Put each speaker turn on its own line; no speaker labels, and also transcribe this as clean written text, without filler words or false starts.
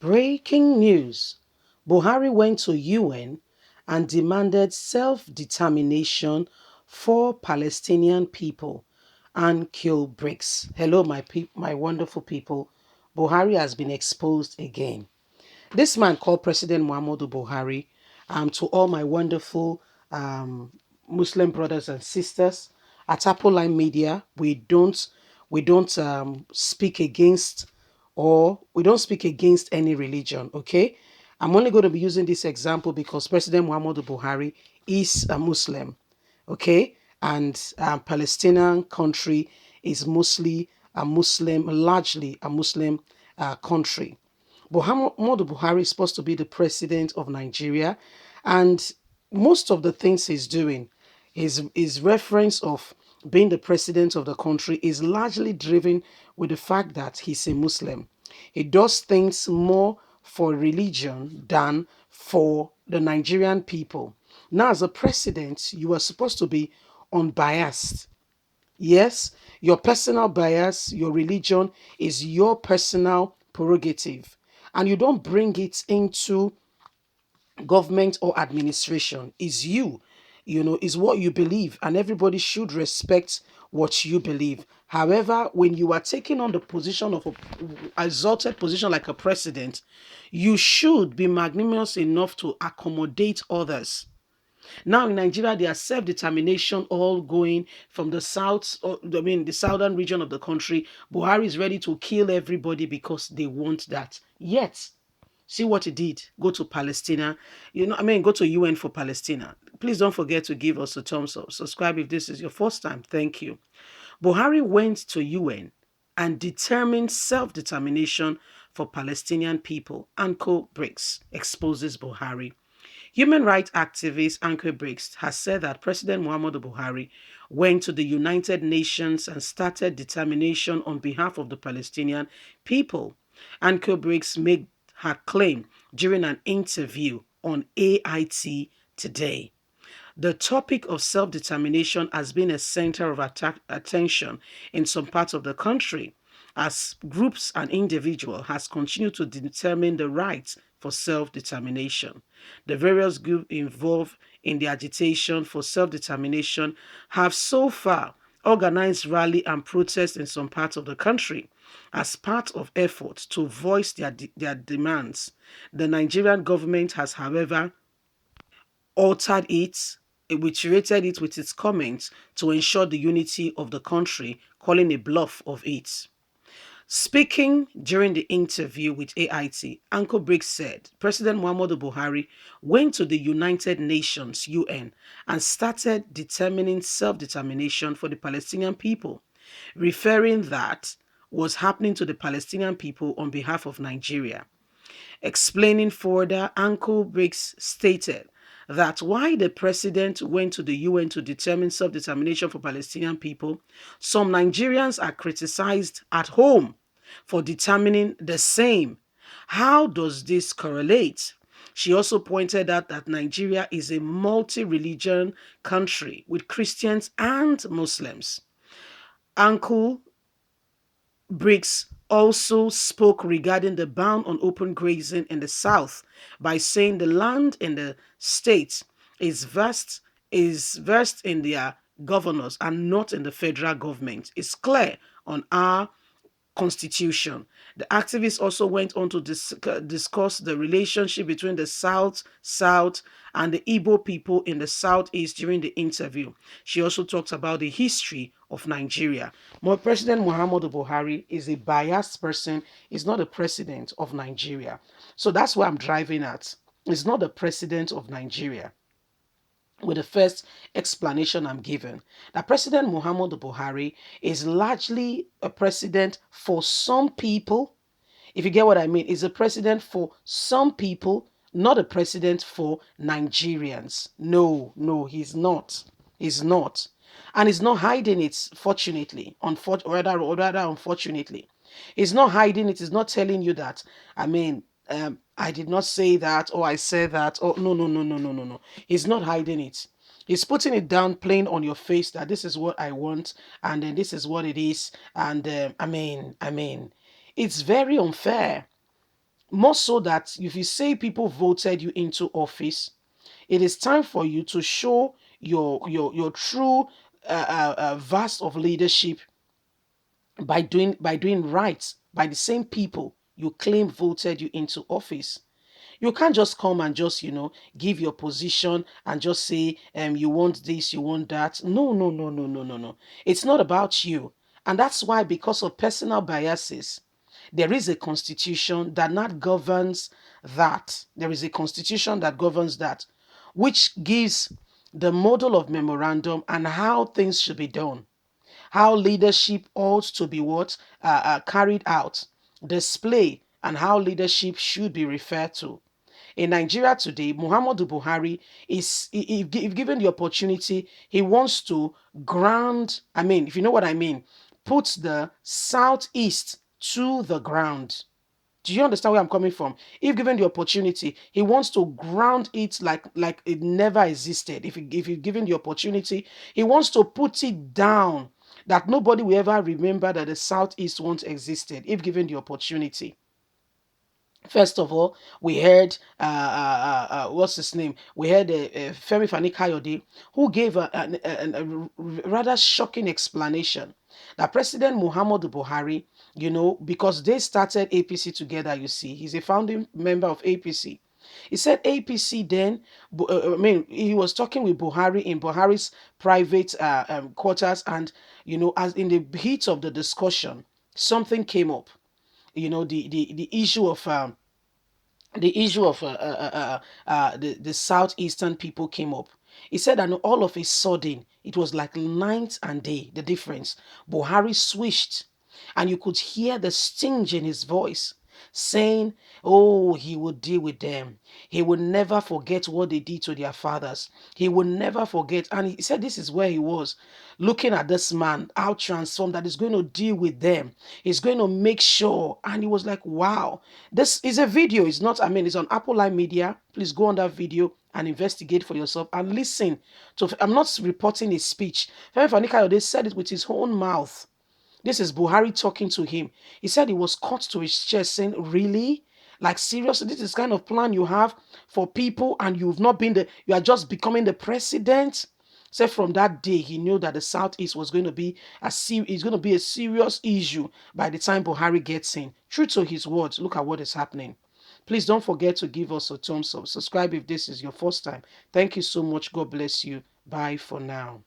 Breaking news. Buhari went to UN and demanded self-determination for Palestinian people and kill bricks. Hello, my wonderful people. Buhari has been exposed again. This man called President Muhammadu Buhari, to all my wonderful um, Muslim brothers and sisters at Apple Line Media, we don't speak against or we don't speak against any religion. Okay, I'm only going to be using this example because President Muhammadu Buhari is a Muslim. Okay, and Palestinian country is mostly a Muslim, largely a Muslim country. Muhammadu Buhari is supposed to be the president of Nigeria, and most of the things he's doing, his reference of being the president of the country is largely driven with the fact that he's a Muslim. He does things more for religion than for the Nigerian people. Now, as a president, you are supposed to be unbiased. Yes, your personal bias, your religion is your personal prerogative, and you don't bring it into government or administration. Is you, is what you believe, and everybody should respect what you believe. However, when you are taking on the position of a exalted position like a president, you should be magnanimous enough to accommodate others. Now in Nigeria, there are self-determination all going from the south, the southern region of the country. Buhari is ready to kill everybody because they want that. Yet, see what he did. Go to Palestine. Go to UN for Palestine. Please don't forget to give us a thumbs up. Subscribe if this is your first time. Thank you. Buhari went to UN and determined self-determination for Palestinian people. Anko Briggs exposes Buhari. Human rights activist Anke Briggs has said that President Muhammadu Buhari went to the United Nations and started determination on behalf of the Palestinian people. Anke Briggs made her claim during an interview on AIT today. The topic of self-determination has been a center of attention in some parts of the country as groups and individuals has continued to determine the rights for self-determination. The various groups involved in the agitation for self-determination have so far organized rally and protests in some parts of the country as part of efforts to voice their demands. The Nigerian government has, however, altered it, reiterated it with its comments to ensure the unity of the country, calling a bluff of it. Speaking during the interview with AIT, Uncle Briggs said President Muhammadu Buhari went to the United Nations, UN, and started determining self-determination for the Palestinian people, referring that was happening to the Palestinian people on behalf of Nigeria. Explaining further, Uncle Briggs stated that while the president went to the UN to determine self-determination for Palestinian people, some Nigerians are criticized at home for determining the same. How does this correlate? She also pointed out that Nigeria is a multi-religion country with Christians and Muslims. Uncle Briggs also spoke regarding the ban on open grazing in the South by saying the land in the state is versed in their governors and not in the federal government. It's clear on our constitution. The activist also went on to discuss the relationship between the South, and the Igbo people in the Southeast during the interview. She also talked about the history of Nigeria. President Muhammadu Buhari is a biased person. He's not the president of Nigeria. So that's where I'm driving at. He's not the president of Nigeria with the first explanation I'm given. That President Muhammadu Buhari is largely a president for some people. If you get what I mean, is a president for some people, not a president for Nigerians. No, no, he's not. He's not. And he's not hiding it, fortunately, rather unfortunately. He's not hiding it. He's not telling you that, I did not say that, or I said that, or no, no, no, no, no, no, no. He's not hiding it. He's putting it down plain on your face that this is what I want, and then this is what it is. And it's very unfair. more so that if you say people voted you into office, it is time for you to show your true vast of leadership by doing right by the same people you claim voted you into office. You can't just come and just, give your position and just say, you want this, you want that. No, no, no, no, no, no, no. It's not about you. And that's why, because of personal biases, there is a constitution that not governs that. There is a constitution that governs that, which gives the model of memorandum and how things should be done, how leadership ought to be carried out, display, and how leadership should be referred to. In Nigeria today, Muhammadu Buhari if given the opportunity, he wants to ground, I mean, if you know what I mean, put the southeast to the ground. Do you understand where I'm coming from? If given the opportunity, he wants to ground it like it never existed. If given the opportunity, he wants to put it down that nobody will ever remember that the southeast once existed. If given the opportunity. First of all, we heard what's his name? We heard Femi Fani Kayode, who gave a rather shocking explanation that President Muhammadu Buhari, because they started APC together. You see, he's a founding member of APC. He said APC then, I mean, he was talking with Buhari in Buhari's private quarters, and as in the heat of the discussion, something came up. The issue of the southeastern people came up. He said that all of a sudden it was like night and day, the difference. Buhari switched, and you could hear the sting in his voice, saying, oh, he would deal with them. He would never forget what they did to their fathers. He would never forget. And he said this is where he was, looking at this man, how transformed, that is going to deal with them. He's going to make sure. And he was like, wow, this is a video. It's not, I mean, it's on Apple Live Media. Please go on that video and investigate for yourself and listen to. I'm not reporting his speech. Femi Fani Kayode said it with his own mouth. This is Buhari talking to him. He said he was cut to his chest, saying, really? Like, seriously, this is kind of plan you have for people, and you've not been you are just becoming the president? So from that day, he knew that the Southeast was going to be a serious issue by the time Buhari gets in. True to his words, look at what is happening. Please don't forget to give us a thumbs up. Subscribe if this is your first time. Thank you so much. God bless you. Bye for now.